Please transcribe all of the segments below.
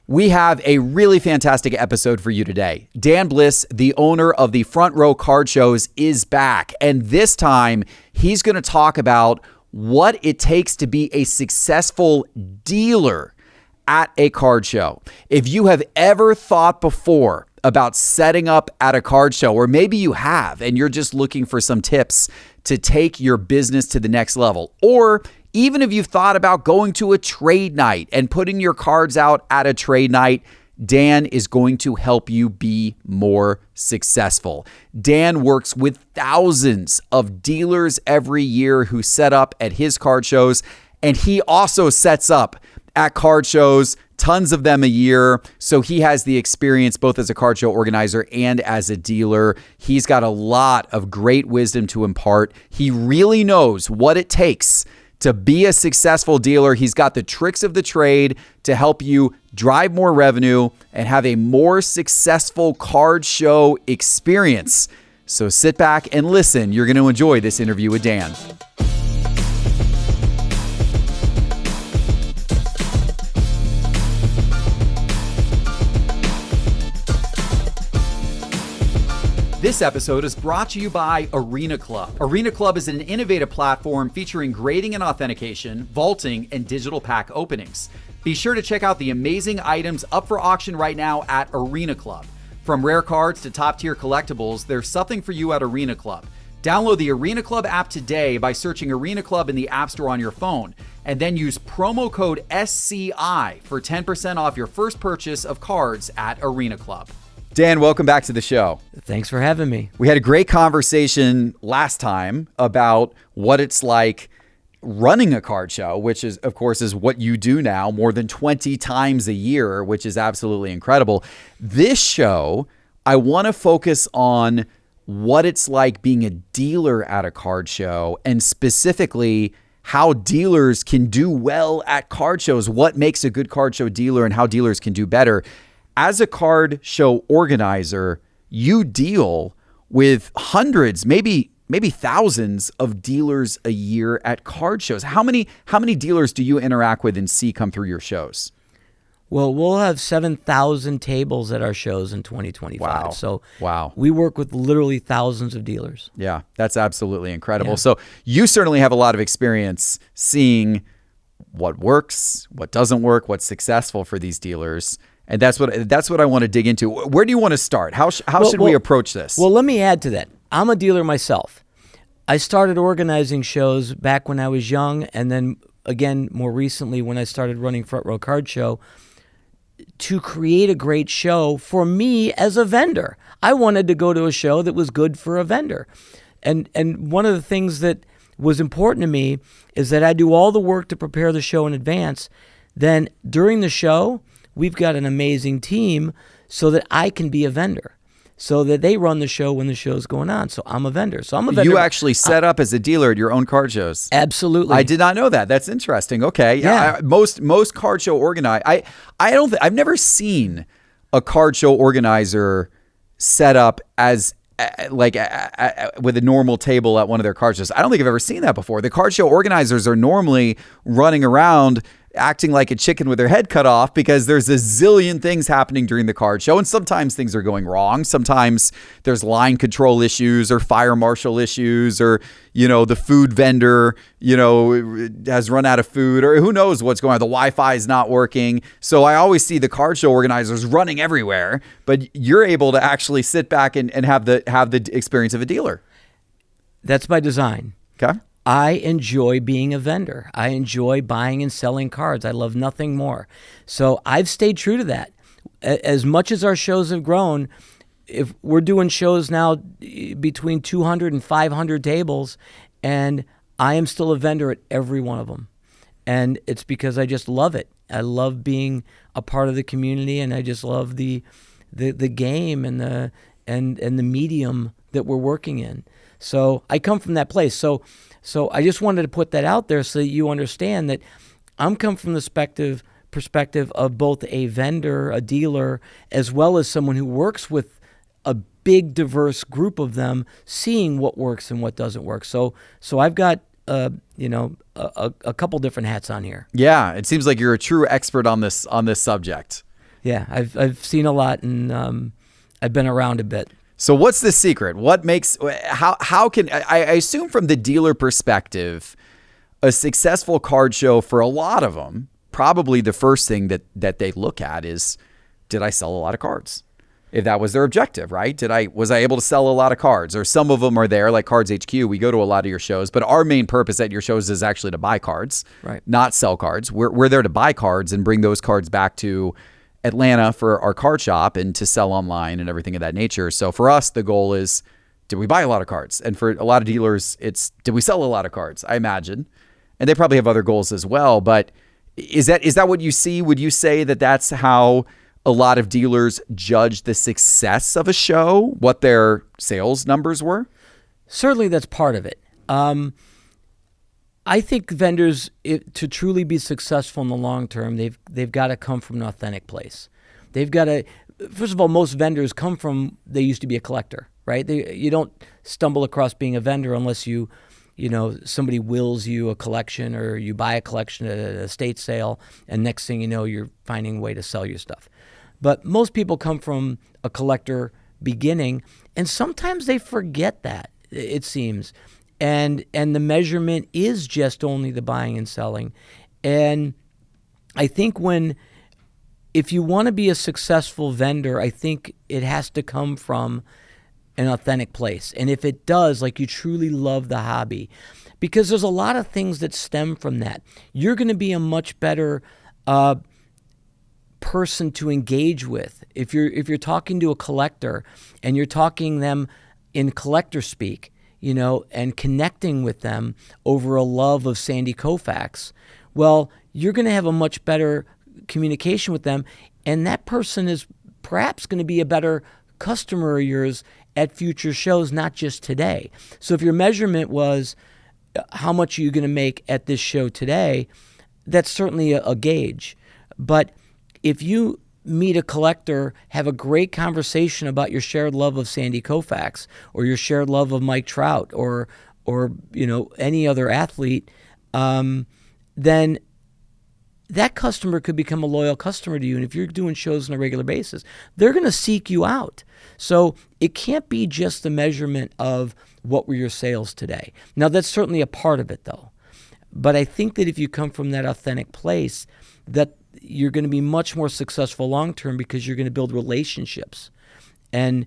We have a really fantastic episode for you today. Dan Bliss, the owner of the Front Row Card Shows, is back. And this time, he's going to talk about what it takes to be a successful dealer at a card show. If you have ever thought before about setting up at a card show, or maybe you have and you're just looking for some tips to take your business to the next level, or even if you've thought about going to a trade night and putting your cards out at a trade night, Dan is going to help you be more successful. Dan works with thousands of dealers every year who set up at his card shows, and he also sets up at card shows, tons of them a year. So he has the experience both as a card show organizer and as a dealer. He's got a lot of great wisdom to impart. He really knows what it takes to be a successful dealer. He's got the tricks of the trade to help you drive more revenue and have a more successful card show experience. So sit back and listen. You're going to enjoy this interview with Dan. This episode is brought to you by Arena Club. Arena Club is an innovative platform featuring grading and authentication, vaulting, and digital pack openings. Be sure to check out the amazing items up for auction right now at Arena Club. From rare cards to top-tier collectibles, there's something for you at Arena Club. Download the Arena Club app today by searching Arena Club in the App Store on your phone, and then use promo code SCI for 10% off your first purchase of cards at Arena Club. Dan, welcome back to the show. Thanks for having me. We had a great conversation last time about what it's like running a card show, which is, of course, is what you do now more than 20 times a year, which is absolutely incredible. This show, I want to focus on what it's like being a dealer at a card show, and specifically how dealers can do well at card shows, what makes a good card show dealer and how dealers can do better. As a card show organizer, you deal with hundreds, maybe thousands of dealers a year at card shows. How many dealers do you interact with and see come through your shows? Well, we'll have 7,000 tables at our shows in 2025. Wow. So wow. We work with literally thousands of dealers. Yeah, that's absolutely incredible. Yeah. So you certainly have a lot of experience seeing what works, what doesn't work, what's successful for these dealers. And that's what I want to dig into. Where do you want to start? How should we approach this? Well, let me add to that. I'm a dealer myself. I started organizing shows back when I was young, and then again more recently when I started running Front Row Card Show, to create a great show for me as a vendor. I wanted to go to a show that was good for a vendor. And one of the things that was important to me is that I do all the work to prepare the show in advance. Then during the show, we've got an amazing team so that I can be a vendor, so that they run the show when the show's going on. So I'm a vendor. You actually set up as a dealer at your own card shows. Absolutely. I did not know that. That's interesting. Okay. Yeah. Most card show I've never seen a card show organizer set up as with a normal table at one of their card shows. I don't think I've ever seen that before. The card show organizers are normally running around acting like a chicken with their head cut off because there's a zillion things happening during the card show, and sometimes things are going wrong. Sometimes there's line control issues or fire marshal issues, or the food vendor has run out of food, or who knows what's going on. The Wi-Fi is not working. So I always see the card show organizers running everywhere, but you're able to actually sit back and have the experience of a dealer. That's by design. Okay. I enjoy being a vendor. I enjoy buying and selling cards. I love nothing more. So I've stayed true to that. As much as our shows have grown, if we're doing shows now between 200 and 500 tables, and I am still a vendor at every one of them. And it's because I just love it. I love being a part of the community, and I just love the game and the medium that we're working in. So I come from that place. So I just wanted to put that out there so that you understand that I'm come from the perspective of both a vendor, a dealer, as well as someone who works with a big, diverse group of them, seeing what works and what doesn't work. So I've got a couple different hats on here. Yeah, it seems like you're a true expert on this subject. Yeah, I've seen a lot, and I've been around a bit. So what's the secret? What makes, how can, I assume from the dealer perspective, a successful card show for a lot of them, probably the first thing that they look at is, did I sell a lot of cards? If that was their objective, right? Was I able to sell a lot of cards? Or some of them are there, like Cards HQ. We go to a lot of your shows, but our main purpose at your shows is actually to buy cards, right? Not sell cards. We're there to buy cards and bring those cards back to Atlanta for our card shop and to sell online and everything of that nature. So for us, the goal is, did we buy a lot of cards? And for a lot of dealers, it's, did we sell a lot of cards? I imagine. And they probably have other goals as well. But is that what you see? Would you say that that's how a lot of dealers judge the success of a show, what their sales numbers were? Certainly that's part of it. I think vendors, to truly be successful in the long term, they've got to come from an authentic place. They've got to, first of all, most vendors come from, they used to be a collector, right? You don't stumble across being a vendor unless somebody wills you a collection, or you buy a collection at an estate sale, and next thing you know, you're finding a way to sell your stuff. But most people come from a collector beginning, and sometimes they forget that, it seems. And the measurement is just only the buying and selling. And I think if you want to be a successful vendor, I think it has to come from an authentic place. And if it does, like you truly love the hobby, because there's a lot of things that stem from that. You're going to be a much better person to engage with if you're talking to a collector and you're talking them in collector speak, and connecting with them over a love of Sandy Koufax. Well, you're going to have a much better communication with them, and that person is perhaps going to be a better customer of yours at future shows, not just today. So if your measurement was how much are you going to make at this show today, that's certainly a gauge. But if you meet a collector, have a great conversation about your shared love of Sandy Koufax, or your shared love of Mike Trout, or any other athlete, then that customer could become a loyal customer to you. And if you're doing shows on a regular basis, they're going to seek you out. So it can't be just the measurement of what were your sales today. Now, that's certainly a part of it, though. But I think that if you come from that authentic place, that you're going to be much more successful long-term, because you're going to build relationships. And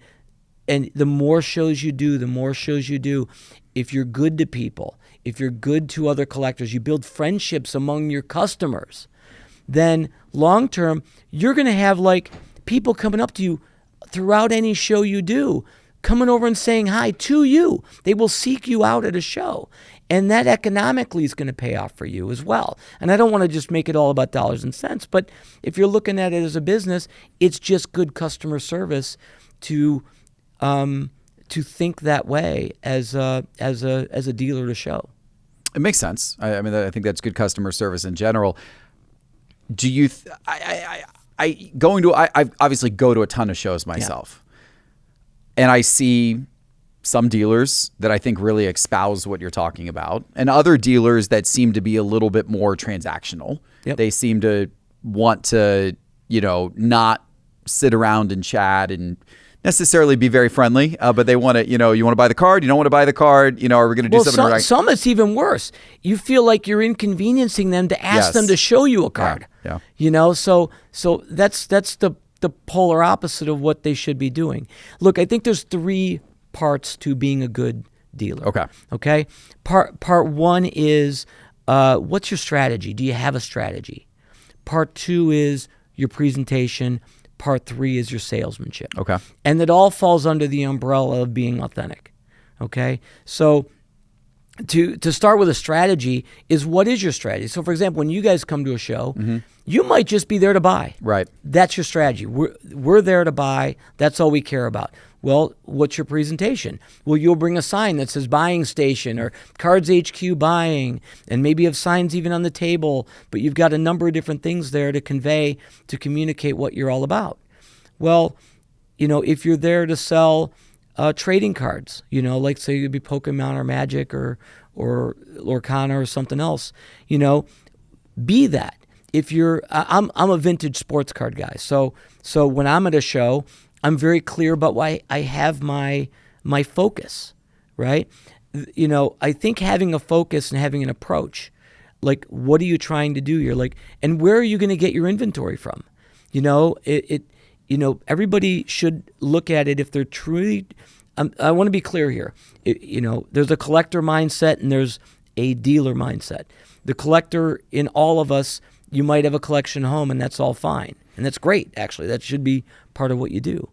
the more shows you do, if you're good to people, if you're good to other collectors, you build friendships among your customers, then long-term, you're going to have people coming up to you throughout any show you do, coming over and saying hi to you. They will seek you out at a show. And that economically is going to pay off for you as well. And I don't want to just make it all about dollars and cents, but if you're looking at it as a business, it's just good customer service to think that way as a dealer to show. It makes sense. I mean, I think that's good customer service in general. Do you? I obviously go to a ton of shows myself, and I see some dealers that I think really espouse what you're talking about, and other dealers that seem to be a little bit more transactional. Yep. They seem to want to, not sit around and chat and necessarily be very friendly, but they want to, you want to buy the card, you don't want to buy the card, are we going to do something right? Some it's even worse. You feel like you're inconveniencing them to ask them to show you a card. Yeah. So that's the polar opposite of what they should be doing. Look, I think there's 3 parts to being a good dealer. Okay. Part 1 is what's your strategy? Do you have a strategy? Part 2 is your presentation. Part 3 is your salesmanship. Okay. And it all falls under the umbrella of being authentic. Okay. So to start with a strategy is, what is your strategy? So for example, when you guys come to a show, you might just be there to buy. Right. That's your strategy. We're there to buy. That's all we care about. Well, what's your presentation? Well, you'll bring a sign that says buying station or Cards HQ buying, and maybe you have signs even on the table, but you've got a number of different things there to convey, to communicate what you're all about. Well, if you're there to sell trading cards, like say you'd be Pokemon or Magic or Lorcana or something else, be that. if you're, I'm a vintage sports card guy. So when I'm at a show, I'm very clear about why I have my focus, right? I think having a focus and having an approach, like, what are you trying to do? You're like, and where are you going to get your inventory from? Everybody should look at it if they're truly. I want to be clear here. There's a collector mindset and there's a dealer mindset. The collector in all of us, you might have a collection home, and that's all fine, and that's great. Actually, that should be part of what you do.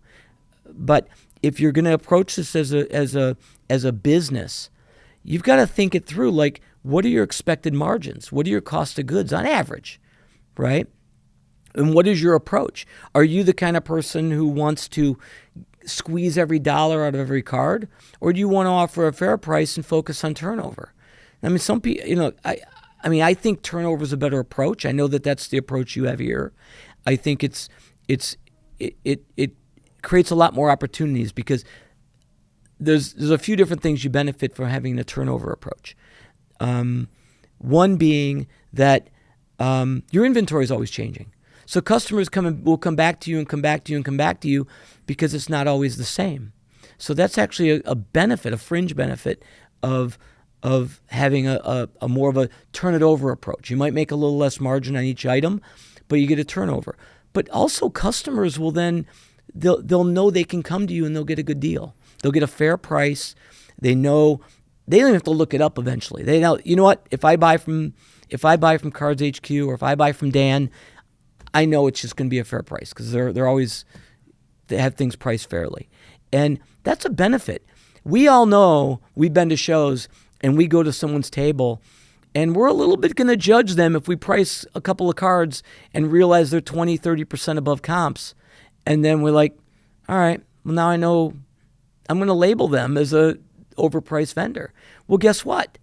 But if you're going to approach this as a business, you've got to think it through. Like, what are your expected margins? What are your cost of goods on average, right? And what is your approach? Are you the kind of person who wants to squeeze every dollar out of every card, or do you want to offer a fair price and focus on turnover? I mean, some people, I think turnover is a better approach. I know that that's the approach you have here. I think it creates a lot more opportunities because there's a few different things you benefit from having a turnover approach. One being that your inventory is always changing. So customers will come back to you and come back to you and come back to you because it's not always the same. So that's actually a benefit, a fringe benefit of having a more of a turn it over approach. You might make a little less margin on each item, but you get a turnover. But also customers will then, they'll know they can come to you and they'll get a good deal. They'll get a fair price. They know they don't have to look it up eventually. They know, you know what, if I buy from Cards HQ or if I buy from Dan, I know it's just going to be a fair price because they have things priced fairly. And that's a benefit. We all know we've been to shows and we go to someone's table and we're a little bit going to judge them if we price a couple of cards and realize they're 20, 30% above comps. And then we're like, all right, well, now I know I'm going to label them as a overpriced vendor. Well, guess what?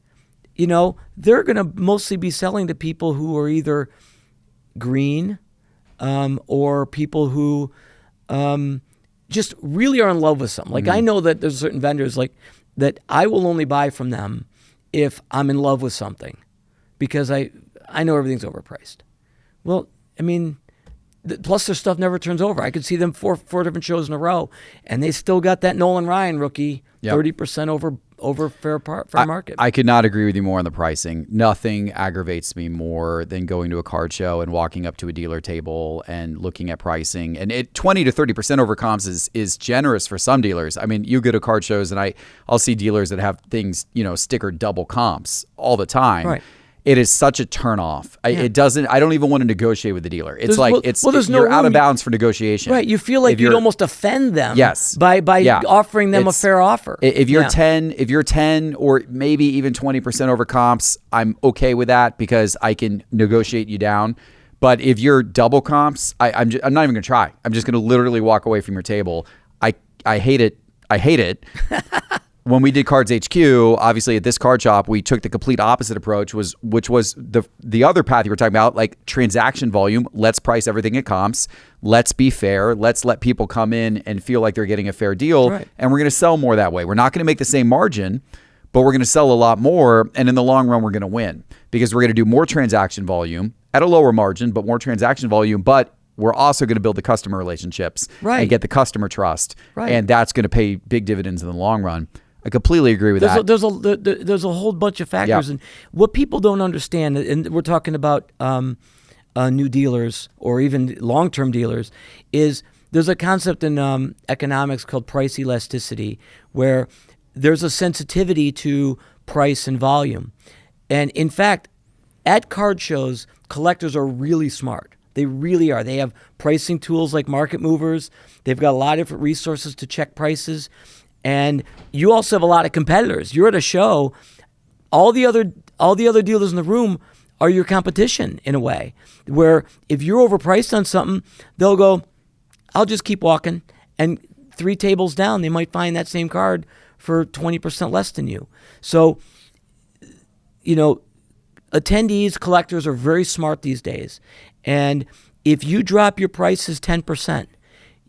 They're going to mostly be selling to people who are either green, or people who just really are in love with something. Like I know that there's certain vendors like that I will only buy from them if I'm in love with something because I know everything's overpriced. Well, I mean, plus their stuff never turns over. I could see them four different shows in a row, and they still got that Nolan Ryan rookie 30% over fair market. I could not agree with you more on the pricing. Nothing aggravates me more than going to a card show and walking up to a dealer table and looking at pricing. And 20 to 30% over comps is generous for some dealers. I mean, you go to card shows and I'll see dealers that have things, stickered double comps all the time. Right. It is such a turnoff. I don't even want to negotiate with the dealer. It's you're out of bounds for negotiation. Right. You feel like you'd almost offend them. Yes. By offering them a fair offer. If you're 10 or maybe even 20% over comps, I'm okay with that because I can negotiate you down. But if you're double comps, I'm not even going to try. I'm just going to literally walk away from your table. I hate it. I hate it. When we did Cards HQ, obviously at this card shop, we took the complete opposite approach, which was the other path you were talking about, like transaction volume. Let's price everything at comps. Let's be fair. Let's let people come in and feel like they're getting a fair deal. Right. And we're going to sell more that way. We're not going to make the same margin, but we're going to sell a lot more. And in the long run, we're going to win because we're going to do more transaction volume at a lower margin, but more transaction volume. But we're also going to build the customer relationships and get the customer trust. Right. And that's going to pay big dividends in the long run. I completely agree with that. There's a whole bunch of factors, and what people don't understand, and we're talking about new dealers or even long-term dealers, is there's a concept in economics called price elasticity, where there's a sensitivity to price and volume. And in fact, at card shows, collectors are really smart. They really are. They have pricing tools like market movers. They've got a lot of different resources to check prices. And you also have a lot of competitors. You're at a show. All the other dealers in the room are your competition in a way, where if you're overpriced on something, they'll go, I'll just keep walking. And 3 tables down, they might find that same card for 20% less than you. So, attendees, collectors are very smart these days. And if you drop your prices 10%,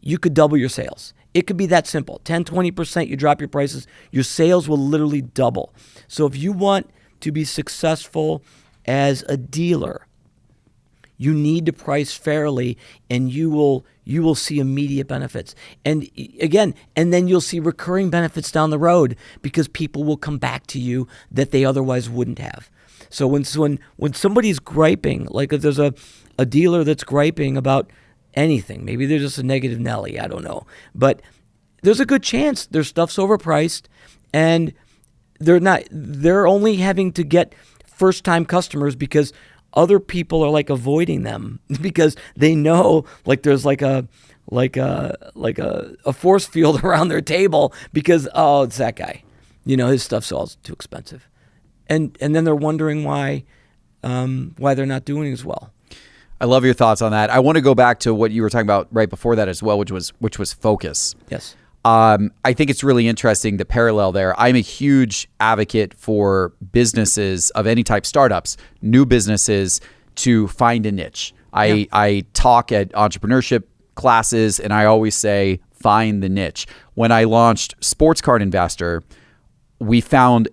you could double your sales. It could be that simple. 10, 20%, you drop your prices, your sales will literally double. So if you want to be successful as a dealer, You need to price fairly, and you will see immediate benefits. And again, and then you'll see recurring benefits down the road because people will come back to you that they otherwise wouldn't have. So when somebody's griping, like if there's a dealer that's griping about anything, maybe they're just a negative Nelly, I don't know, but there's a good chance their stuff's overpriced, and they're only having to get first-time customers because other people are like avoiding them because they know like there's like a force field around their table because it's that guy, his stuff's all too expensive, and then they're wondering why they're not doing as well. I love your thoughts on that. I want to go back to what you were talking about right before that as well, which was focus. Yes. I think it's really interesting, the parallel there. I'm a huge advocate for businesses of any type, startups, new businesses, to find a niche. I talk at entrepreneurship classes, and I always say, find the niche. When I launched Sports Card Investor, we found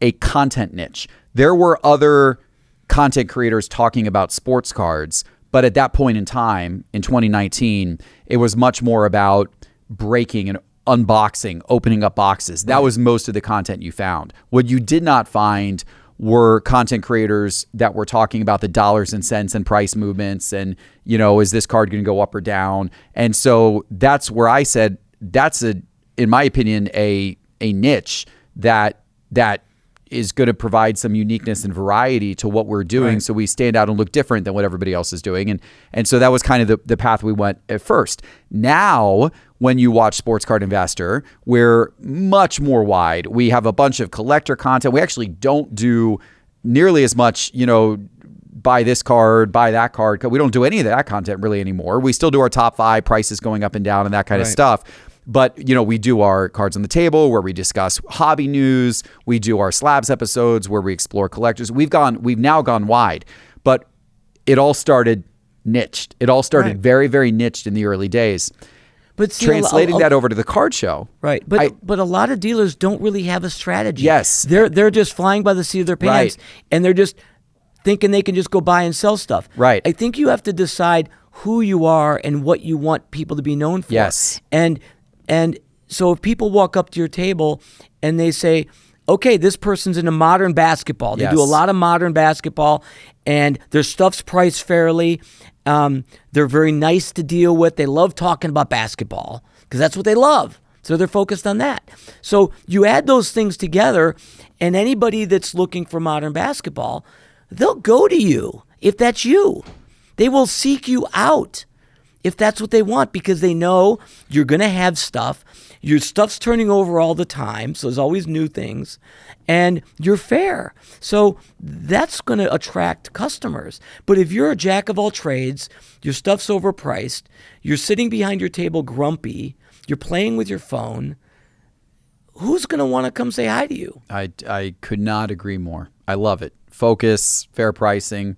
a content niche. There were other content creators talking about sports cards, but at that point in time, in 2019, it was much more about breaking and unboxing, opening up boxes. That was most of the content you found. What you did not find were content creators that were talking about the dollars and cents and price movements and, is this card going to go up or down? And so that's where I said that's in my opinion, a niche that is going to provide some uniqueness and variety to what we're doing, right, so we stand out and look different than what everybody else is doing. And so that was kind of the path we went at first. Now, when you watch Sports Card Investor, we're much more wide. We have a bunch of collector content. We actually don't do nearly as much, buy this card, buy that card. We don't do any of that content really anymore. We still do our top 5 prices going up and down and that kind of stuff. But, we do our Cards on the Table where we discuss hobby news. We do our Slabs episodes where we explore collectors. We've now gone wide, but it all started niched. It all started very, very niched in the early days. But see, translating that over to the card show. Right. But a lot of dealers don't really have a strategy. Yes. They're just flying by the seat of their pants, and they're just thinking they can just go buy and sell stuff. Right. I think you have to decide who you are and what you want people to be known for. Yes. And so if people walk up to your table and they say, okay, this person's into modern basketball. They do a lot of modern basketball, and their stuff's priced fairly. They're very nice to deal with. They love talking about basketball because that's what they love. So they're focused on that. So you add those things together, and anybody that's looking for modern basketball, they'll go to you if that's you. They will seek you out if that's what they want because they know you're going to have stuff. Your stuff's turning over all the time, so there's always new things, and you're fair. So that's going to attract customers. But if you're a jack of all trades, your stuff's overpriced, you're sitting behind your table grumpy, you're playing with your phone, who's going to want to come say hi to you? I could not agree more. I love it. Focus, fair pricing.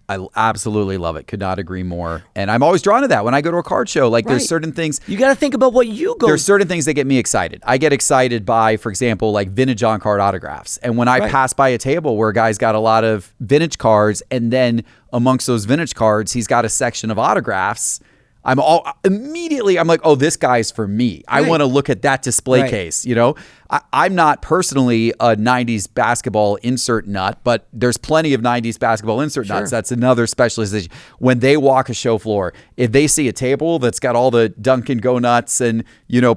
I absolutely love it. Could not agree more. And I'm always drawn to that when I go to a card show. Like there's certain things. You got to think about what you go. There's certain things that get me excited. I get excited by, for example, like vintage on-card autographs. And when I pass by a table where a guy's got a lot of vintage cards, and then amongst those vintage cards, he's got a section of autographs, I'm like, oh, this guy's for me. I want to look at that display case. I'm not personally a 90s basketball insert nut, but there's plenty of 90s basketball insert nuts. That's another specialization. When they walk a show floor, if they see a table that's got all the Dunkin' Go Nuts and,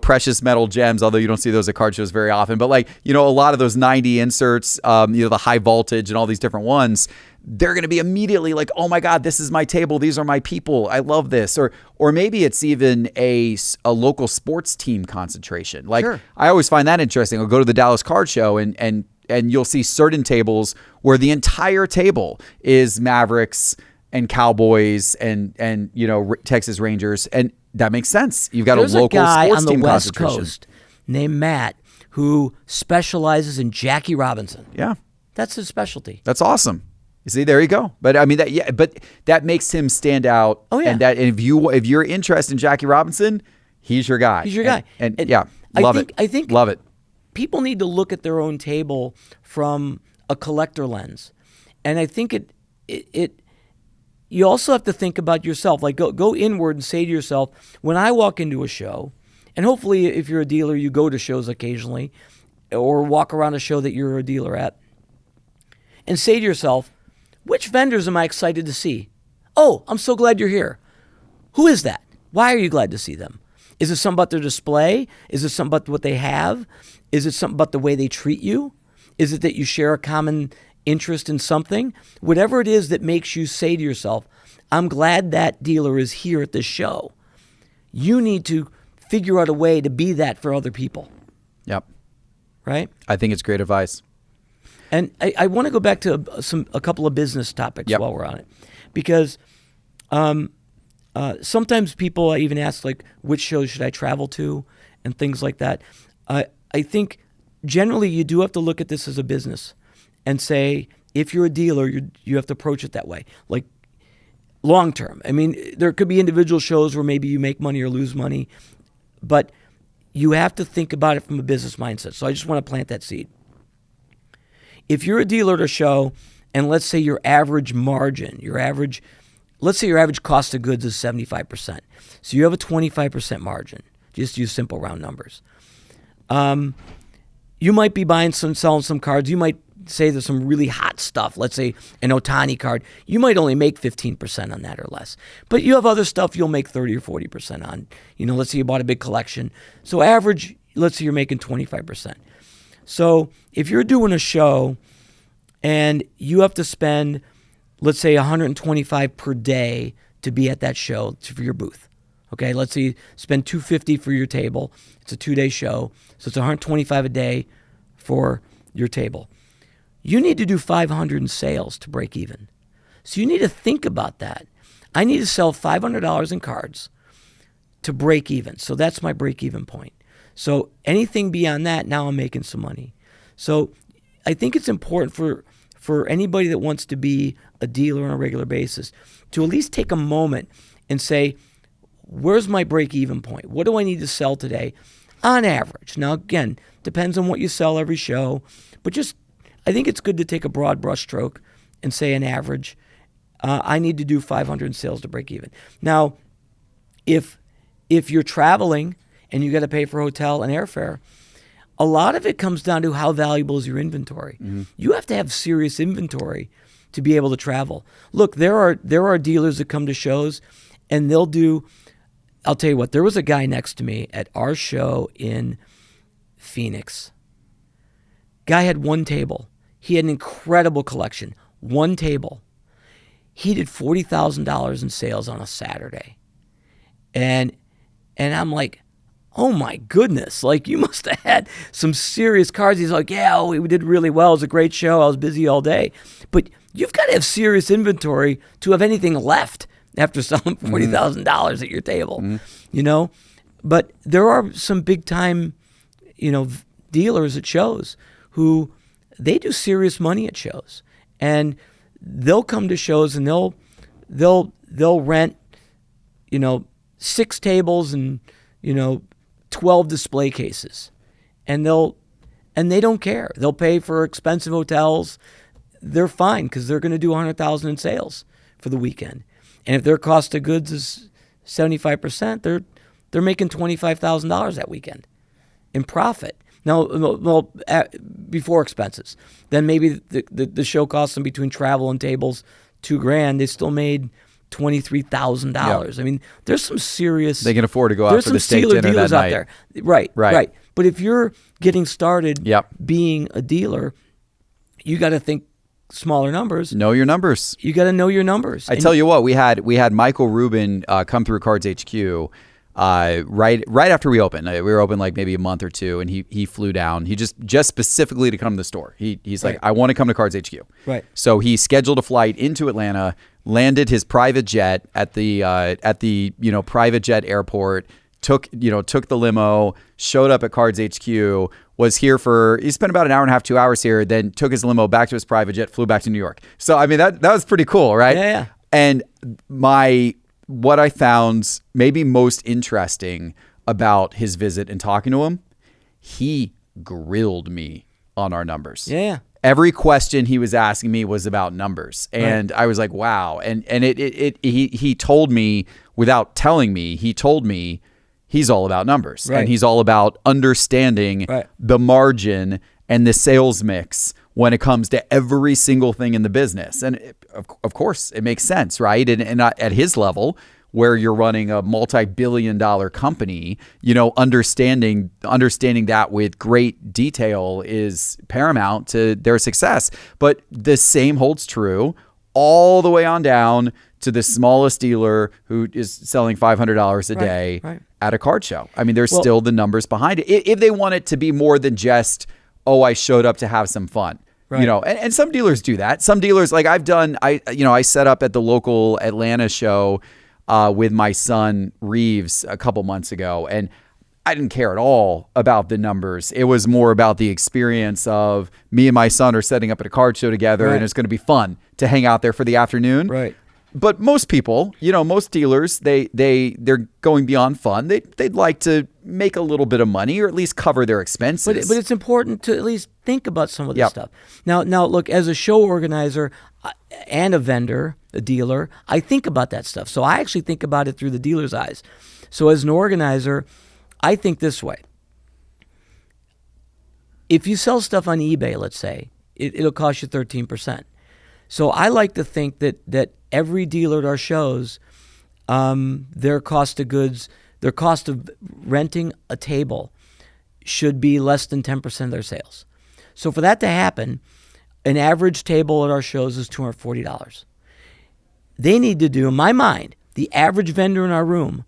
precious metal gems, although you don't see those at card shows very often, but a lot of those 90 inserts, the high voltage and all these different ones, they're going to be immediately like, oh my God, this is my table. These are my people. I love this. Or maybe it's even a local sports team concentration. I always find that interesting. I'll go to the Dallas Card Show and you'll see certain tables where the entire table is Mavericks and Cowboys and Texas Rangers. And that makes sense. You've got There's a local guy sports on the team West concentration. Coast named Matt who specializes in Jackie Robinson. Yeah. That's his specialty. That's awesome. You see, there you go. But I mean, but that makes him stand out. Oh yeah. And if you're interested in Jackie Robinson, he's your guy. He's your guy. And yeah, love it. I think love it. People need to look at their own table from a collector lens, and I think it you also have to think about yourself. Like go inward and say to yourself, when I walk into a show, and hopefully if you're a dealer, you go to shows occasionally or walk around a show that you're a dealer at, and say to yourself, which vendors am I excited to see? Oh, I'm so glad you're here. Who is that? Why are you glad to see them? Is it something about their display? Is it something about what they have? Is it something about the way they treat you? Is it that you share a common interest in something? Whatever it is that makes you say to yourself, I'm glad that dealer is here at this show. You need to figure out a way to be that for other people. Yep. Right? I think it's great advice. And I want to go back to a couple of business topics while we're on it. Because sometimes people even ask, like, which shows should I travel to and things like that. I think generally you do have to look at this as a business and say, if you're a dealer, you have to approach it that way, like long term. I mean, there could be individual shows where maybe you make money or lose money, but you have to think about it from a business mindset. So I just want to plant that seed. If you're a dealer at a show, and let's say your average margin, let's say your average cost of goods is 75%. So you have a 25% margin. Just use simple round numbers. You might be selling some cards. You might say there's some really hot stuff. Let's say an Ohtani card. You might only make 15% on that or less. But you have other stuff you'll make 30 or 40% on. Let's say you bought a big collection. So average, let's say you're making 25%. So if you're doing a show and you have to spend, let's say, $125 per day to be at that show for your booth. Okay, let's say you spend $250 for your table. It's a 2-day show, so it's $125 a day for your table. You need to do 500 in sales to break even. So you need to think about that. I need to sell $500 in cards to break even. So that's my break even point. So anything beyond that, now I'm making some money. So I think it's important for anybody that wants to be a dealer on a regular basis to at least take a moment and say, where's my break-even point? What do I need to sell today on average? Now, again, depends on what you sell every show, but I think it's good to take a broad brush stroke and say an average. I need to do 500 in sales to break even. Now, if you're traveling and you got to pay for hotel and airfare, a lot of it comes down to how valuable is your inventory. Mm-hmm. You have to have serious inventory to be able to travel. Look, there are dealers that come to shows and they'll do, I'll tell you what, there was a guy next to me at our show in Phoenix. Guy had one table. He had an incredible collection. One table. He did $40,000 in sales on a Saturday. And I'm like, oh my goodness, like you must have had some serious cards. He's like, yeah, we did really well. It was a great show. I was busy all day. But you've got to have serious inventory to have anything left after selling $40,000 at your table, But there are some big time, dealers at shows who they do serious money at shows. And they'll come to shows and they'll rent, 6 tables and, 12 display cases, and they don't care. They'll pay for expensive hotels. They're fine because they're going to do $100,000 in sales for the weekend. And if their cost of goods is 75%, they're making $25,000 that weekend in profit. Now, before expenses, then maybe the show costs them between travel and tables $2,000. They still made $23,000. Yeah. I mean, there's some serious. They can afford to go out for the steak dinner dealers that out night. there. Right. But if you're getting started being a dealer, you got to think smaller numbers. Know your numbers. You got to know your numbers. I tell you what, we had Michael Rubin come through Cards HQ right after we opened. We were open like maybe a month or two, and he flew down. He just specifically to come to the store. He's like, I want to come to Cards HQ. Right. So he scheduled a flight into Atlanta, landed his private jet at the private jet airport, took the limo, showed up at Cards HQ, was here he spent about an hour and a half, 2 hours here, then took his limo back to his private jet, flew back to New York. So I mean that was pretty cool, right? Yeah. And what I found maybe most interesting about his visit and talking to him, he grilled me on our numbers. Yeah. Every question he was asking me was about numbers. And I was like, wow. And he told me, without telling me, he told me he's all about numbers. Right. And he's all about understanding the margin and the sales mix when it comes to every single thing in the business. And of course, it makes sense, right? And at his level, where you're running a multi-billion-dollar company, understanding that with great detail is paramount to their success. But the same holds true all the way on down to the smallest dealer who is selling $500 a day at a card show. I mean, there's still the numbers behind it. If they want it to be more than just, I showed up to have some fun. Right. And some dealers do that. Some dealers, like I set up at the local Atlanta show with my son Reeves a couple months ago, and I didn't care at all about the numbers. It was more about the experience of me and my son are setting up at a card show together, and it's going to be fun to hang out there for the afternoon. Right. But most people, most dealers, they're going beyond fun. They'd like to make a little bit of money or at least cover their expenses. But it's important to at least think about some of this stuff. Now, look, as a show organizer and a vendor, a dealer, I think about that stuff. So I actually think about it through the dealer's eyes. So as an organizer, I think this way. If you sell stuff on eBay, let's say, it'll cost you 13%. So I like to think that every dealer at our shows, their cost of goods, their cost of renting a table should be less than 10% of their sales. So for that to happen, an average table at our shows is $240. They need to do, in my mind, the average vendor in our room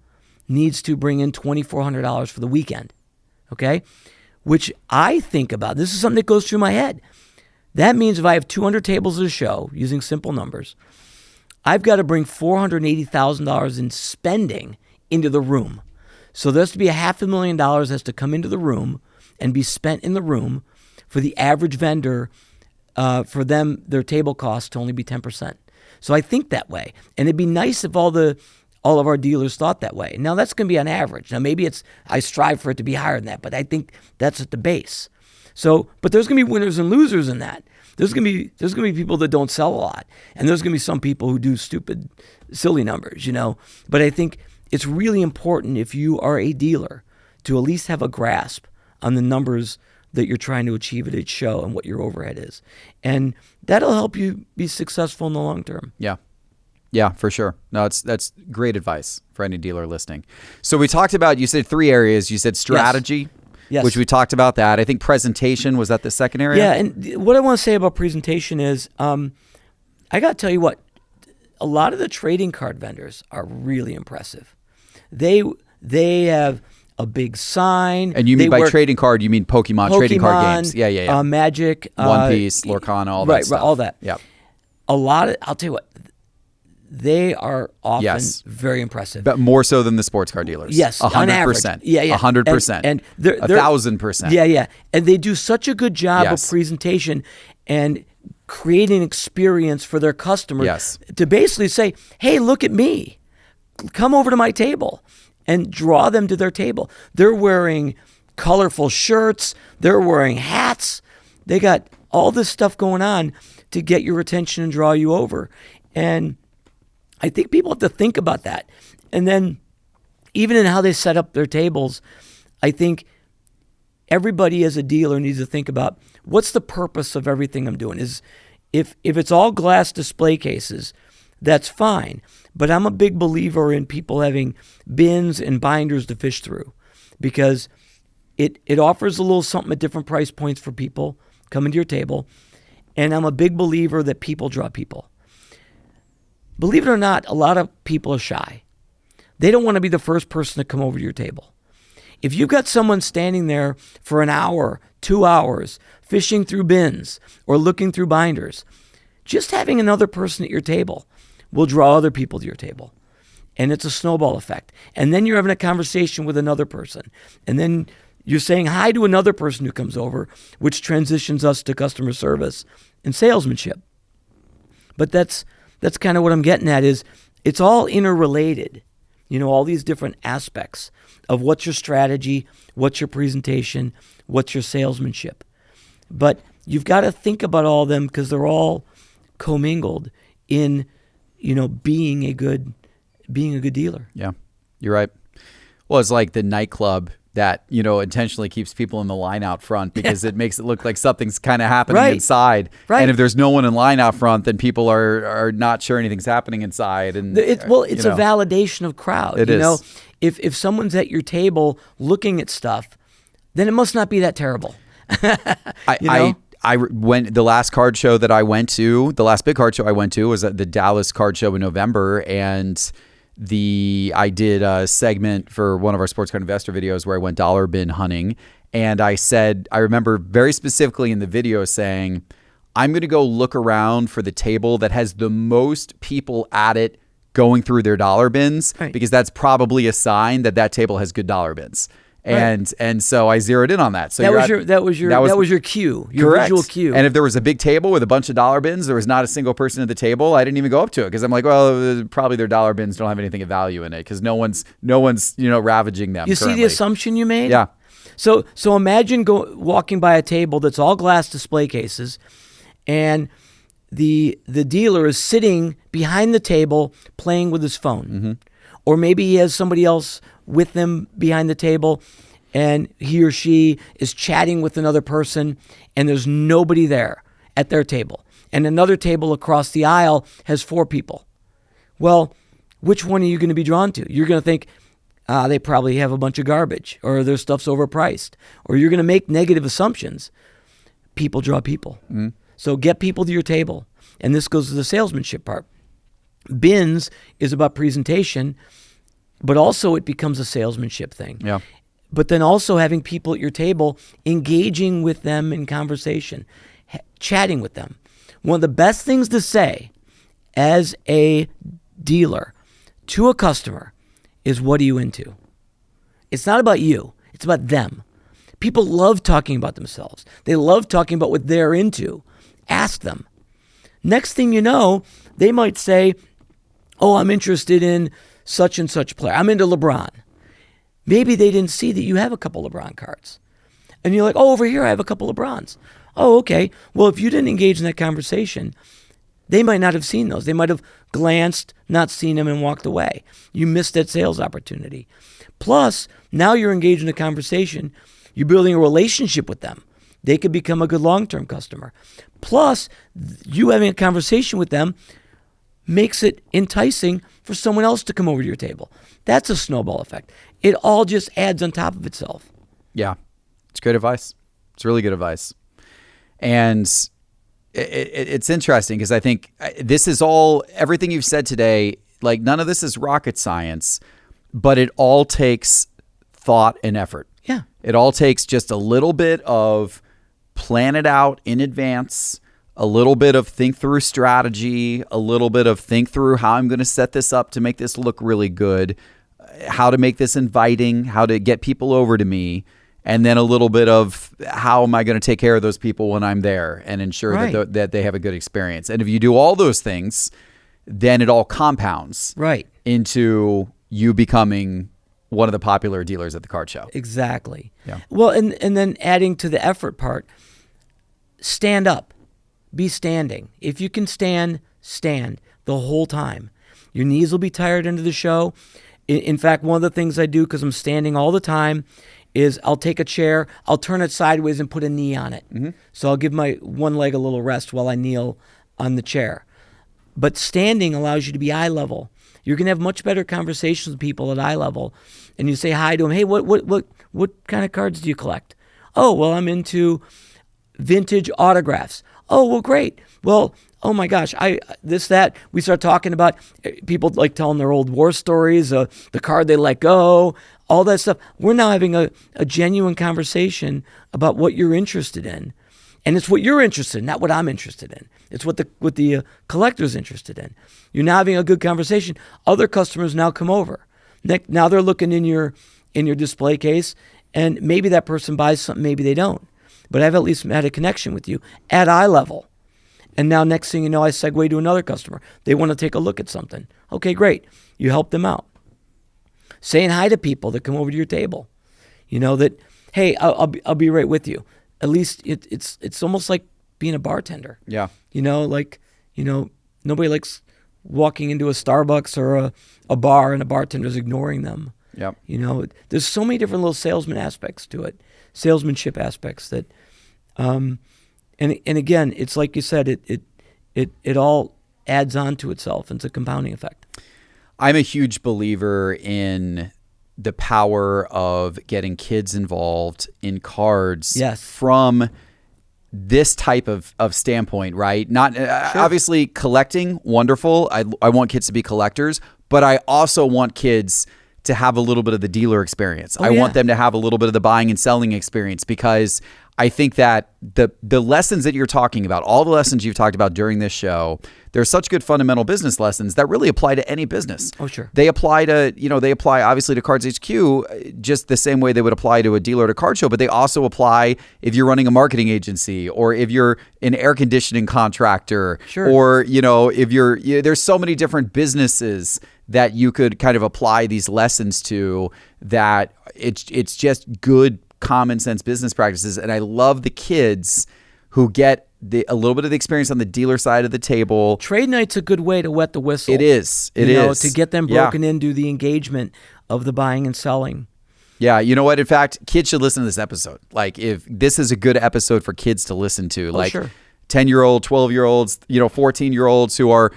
needs to bring in $2,400 for the weekend, okay? Which I think about. This is something that goes through my head. That means if I have 200 tables at a show, using simple numbers, I've got to bring $480,000 in spending into the room. So there has to be $500,000 has to come into the room and be spent in the room for the average vendor, for them, their table cost to only be 10%. So I think that way. And it'd be nice if all of our dealers thought that way. Now that's going to be on average. Now maybe I strive for it to be higher than that, but I think that's at the base. So, but there's going to be winners and losers in that. There's going to be people that don't sell a lot, and there's going to be some people who do stupid, silly numbers, But I think it's really important if you are a dealer to at least have a grasp on the numbers that you're trying to achieve at each show and what your overhead is. And that'll help you be successful in the long term. Yeah. Yeah, for sure. No, that's great advice for any dealer listening. So we talked about, you said 3 areas. You said strategy. Yes. Which we talked about that. I think presentation, was that the second area? Yeah, and what I want to say about presentation is, I got to tell you what, a lot of the trading card vendors are really impressive. They have a big sign. And you mean by trading card, you mean Pokemon trading card games. Yeah. Magic. One Piece, Lorcana, all that stuff. Right, all that. Yeah. I'll tell you what, they are often very impressive. But more so than the sports car dealers. Yes, 100%. On average. Yeah. 100%. And they're 1,000%. Yeah. And they do such a good job of presentation and creating experience for their customers to basically say, hey, look at me. Come over to my table, and draw them to their table. They're wearing colorful shirts. They're wearing hats. They got all this stuff going on to get your attention and draw you over. And I think people have to think about that. And then even in how they set up their tables, I think everybody as a dealer needs to think about, what's the purpose of everything I'm doing? If it's all glass display cases, that's fine. But I'm a big believer in people having bins and binders to fish through, because it offers a little something at different price points for people coming to your table. And I'm a big believer that people draw people. Believe it or not, a lot of people are shy. They don't want to be the first person to come over to your table. If you've got someone standing there for an hour, 2 hours, fishing through bins or looking through binders, just having another person at your table will draw other people to your table. And it's a snowball effect. And then you're having a conversation with another person. And then you're saying hi to another person who comes over, which transitions us to customer service and salesmanship. But that's kind of what I'm getting at, is it's all interrelated. All these different aspects of what's your strategy, what's your presentation, what's your salesmanship. But you've got to think about all of them because they're all commingled in, being a good dealer. Yeah, you're right. Well, it's like the nightclub that, intentionally keeps people in the line out front because it makes it look like something's kind of happening inside. Right. And if there's no one in line out front, then people are not sure anything's happening inside. And it's a validation of crowd. It is. If someone's at your table looking at stuff, then it must not be that terrible. I went the last card show that I went to, the last big card show I went to was at the Dallas card show in November, and I did a segment for one of our sports card investor videos where I went dollar bin hunting, and I remember very specifically in the video saying, I'm going to go look around for the table that has the most people at it going through their dollar bins, because that's probably a sign that table has good dollar bins. And so I zeroed in on that. So that was your cue, your correct. Visual cue. And if there was a big table with a bunch of dollar bins, there was not a single person at the table, I didn't even go up to it because I'm like, well, probably their dollar bins don't have anything of value in it because no one's ravaging them. You see the assumption you made? Yeah. So imagine walking by a table that's all glass display cases, and the dealer is sitting behind the table playing with his phone, mm-hmm. or maybe he has somebody else with them behind the table, and he or she is chatting with another person, and there's nobody there at their table. And another table across the aisle has 4 people. Well, which one are you going to be drawn to? You're going to think, they probably have a bunch of garbage, or their stuff's overpriced, or you're going to make negative assumptions. People draw people. Mm-hmm. So get people to your table. And this goes to the salesmanship part. Bins is about presentation, but also it becomes a salesmanship thing. Yeah. But then also having people at your table, engaging with them in conversation, chatting with them. One of the best things to say as a dealer to a customer is, what are you into? It's not about you. It's about them. People love talking about themselves. They love talking about what they're into. Ask them. Next thing you know, they might say, oh, I'm interested in such and such player. I'm into LeBron. Maybe they didn't see that you have a couple LeBron cards. And you're like, oh, over here I have a couple LeBrons. Oh, okay. Well, if you didn't engage in that conversation, they might not have seen those. They might have glanced, not seen them, and walked away. You missed that sales opportunity. Plus, now you're engaged in a conversation. You're building a relationship with them. They could become a good long-term customer. Plus, you having a conversation with them makes it enticing for someone else to come over to your table. That's a snowball effect. It all just adds on top of itself. Yeah. It's great advice. It's really good advice. And it's interesting because I think this is all, everything you've said today, like none of this is rocket science, but it all takes thought and effort. Yeah. It all takes just a little bit of plan it out in advance, a little bit of think through strategy, a little bit of think through how I'm going to set this up to make this look really good, how to make this inviting, how to get people over to me, and then a little bit of how am I going to take care of those people when I'm there and ensure that they have a good experience. And if you do all those things, then it all compounds into you becoming one of the popular dealers at the card show. Exactly. Yeah. Well, and then adding to the effort part, stand up. Be standing. If you can stand the whole time. Your knees will be tired into the show. In fact, one of the things I do, because I'm standing all the time, is I'll take a chair, I'll turn it sideways and put a knee on it. Mm-hmm. So I'll give my one leg a little rest while I kneel on the chair. But standing allows you to be eye level. You're going to have much better conversations with people at eye level. And you say hi to them. Hey, what kind of cards do you collect? Oh, well, I'm into vintage autographs. Oh, well, great. Well, oh my gosh, that. We start talking about people like telling their old war stories, the card they let go, all that stuff. We're now having a genuine conversation about what you're interested in. And it's what you're interested in, not what I'm interested in. It's what the collector's interested in. You're now having a good conversation. Other customers now come over. Now they're looking in your display case, and maybe that person buys something, maybe they don't. But I've at least had a connection with you at eye level. And now next thing you know, I segue to another customer. They want to take a look at something. Okay, great. You help them out. Saying hi to people that come over to your table. You know that, hey, I'll be right with you. At least it's almost like being a bartender. Yeah. Nobody likes walking into a Starbucks or a bar and a bartender's ignoring them. Yep. There's so many different little salesmanship aspects that, and again, it's like you said, it all adds on to itself. It's a compounding effect. I'm a huge believer in the power of getting kids involved in cards from this type of standpoint, right? Not obviously collecting, wonderful. I want kids to be collectors, but I also want kids to have a little bit of the dealer experience. I want them to have a little bit of the buying and selling experience, because I think that the lessons that you're talking about, all the lessons you've talked about during this show, they're such good fundamental business lessons that really apply to any business. Oh, sure. They apply to, they apply obviously to Cards HQ just the same way they would apply to a dealer at a card show, but they also apply if you're running a marketing agency, or if you're an air conditioning contractor, sure. or, if you're, there's so many different businesses that you could kind of apply these lessons to, that it's just good common sense business practices. And I love the kids who get a little bit of the experience on the dealer side of the table. Trade night's a good way to wet the whistle. It is. It is. To get them broken into the engagement of the buying and selling. Yeah, you know what? In fact, kids should listen to this episode. Like, if this is a good episode for kids to listen to, like sure. 10-year-old, 12-year-olds, 14-year-olds who are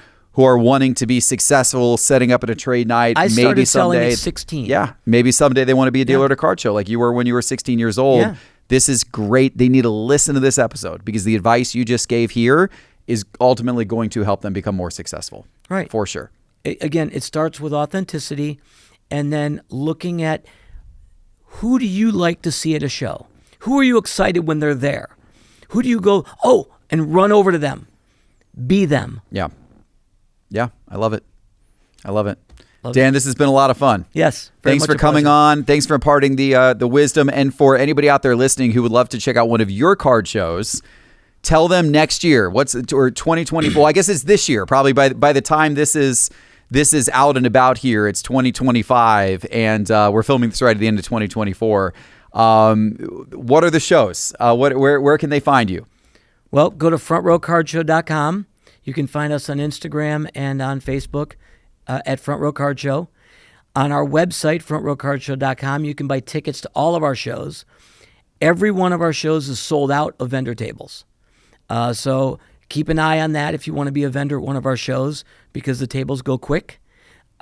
wanting to be successful, setting up at a trade night. I started maybe selling someday, at 16. Yeah, maybe someday they want to be a dealer at a card show like you were when you were 16 years old. Yeah. This is great. They need to listen to this episode, because the advice you just gave here is ultimately going to help them become more successful. Right. For sure. Again, it starts with authenticity, and then looking at who do you like to see at a show? Who are you excited when they're there? Who do you go, and run over to them? Be them. Yeah. Yeah, I love it. Dan, this has been a lot of fun. Yes. Thanks for coming on. Thanks for imparting the wisdom. And for anybody out there listening who would love to check out one of your card shows, tell them next year. Or 2024. I guess it's this year. Probably by the time this is out and about here, it's 2025, and we're filming this right at the end of 2024. What are the shows? Where can they find you? Well, go to frontrowcardshow.com. You can find us on Instagram and on Facebook at Front Row Card Show. On our website, frontrowcardshow.com, you can buy tickets to all of our shows. Every one of our shows is sold out of vendor tables. So keep an eye on that if you want to be a vendor at one of our shows, because the tables go quick.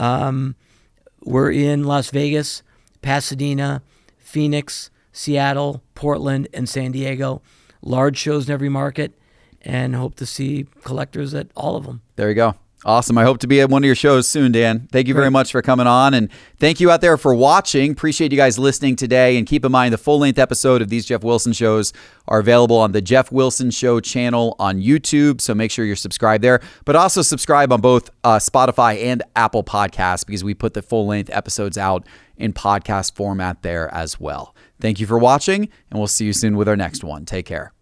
We're in Las Vegas, Pasadena, Phoenix, Seattle, Portland, and San Diego. Large shows in every market, and hope to see collectors at all of them. There you go. Awesome. I hope to be at one of your shows soon, Dan. Thank you very much for coming on, and thank you out there for watching. Appreciate you guys listening today, and keep in mind the full-length episode of these Geoff Wilson shows are available on the Geoff Wilson Show channel on YouTube, so make sure you're subscribed there, but also subscribe on both Spotify and Apple Podcasts, because we put the full-length episodes out in podcast format there as well. Thank you for watching, and we'll see you soon with our next one. Take care.